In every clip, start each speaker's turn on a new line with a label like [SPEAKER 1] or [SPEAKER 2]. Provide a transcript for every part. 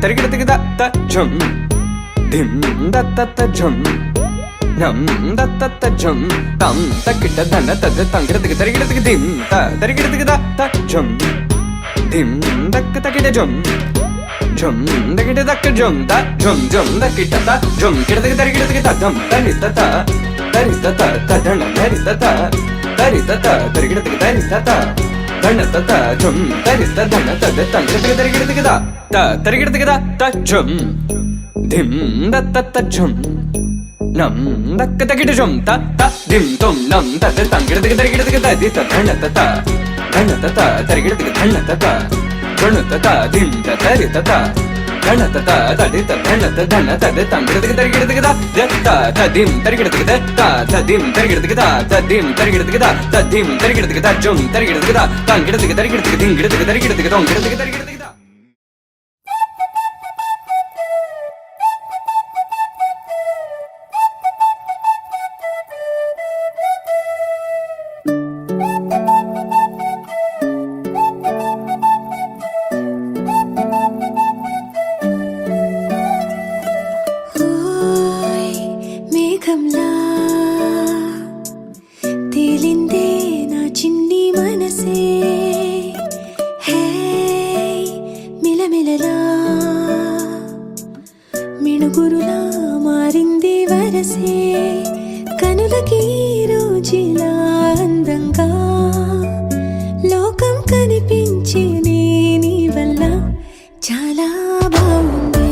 [SPEAKER 1] తరిగిడతికి the ఝం ధిం దత్త ఝం నం దత్త ఝం తం తక్కిట ధన తద తంగిడతికి తరిగిడతికి ధిం తరిగిడతికి ద ఝం ధిం దక్క తకిట ఝం ఝం దకిట దక్క ఝం ద ఝం ఝం దకిట ద ఝం కిడతికి తరిగిడతికి ధం తరిత తదణ తరిత తరిగిడతికి తరిత ధన తత ఝం తరిత ధన తద తంగిడతికి తరిగిడతికి తరిగిడతికి ద ఝం ధిం దత్త ఝం నం దక్క తకిట ఝం త ధిం తుం నం తద తంగిడతికి తరిగిడతికి తది ధన తత తరిగిడతికి ధన తత ధన తత ధిం తరి తత ధన తత తది ధన ధన తద తంగిడతికి తరిగిడతికి తదిం తరిగిడతికి తదిం తరిగిడతికి తదిం తరిగిడతికి తదిం తరిగిడతికి ఝం తరిగిడతికి తంగిడతికి తరిగిడతికి ధింగిడతికి తరిగిడతికి తొంగిడతికి తరిగిడతికి
[SPEAKER 2] తేలిందే నా చిన్ని మనసే హే మిలమిలలా మిణుగురులా మారింది వరసే కనులకి రోజులా అందంగా లోకం కనిపించే నీ వల్ల చాలా బాగుంది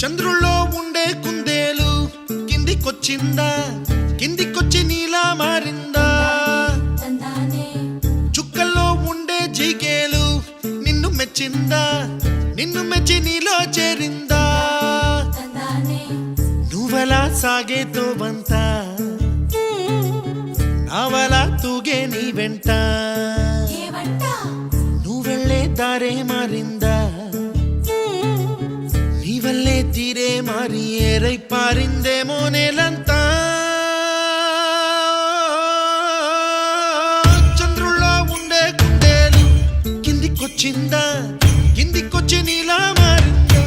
[SPEAKER 3] చంద్రుల్లో ఉండే కుందేలు కిందికొచ్చిందా కిందికొచ్చి నీలా మారిందా చుక్కల్లో ఉండే జిగేలు నిన్ను మెచ్చిందా నిన్ను మెచ్చి నీలో చేరిందా నువ్వలా సాగేతో బంత నావలా తూగే నీ వెంట నువ్వెళ్ళే దారే మారిందా నీవల్లే తీరే మారి ఏరై పారిందేమో నేలంతా చంద్రుల్లో ఉండే కుందేలు కిందికొచ్చిందా కిందికొచ్చి నీలా మారిందా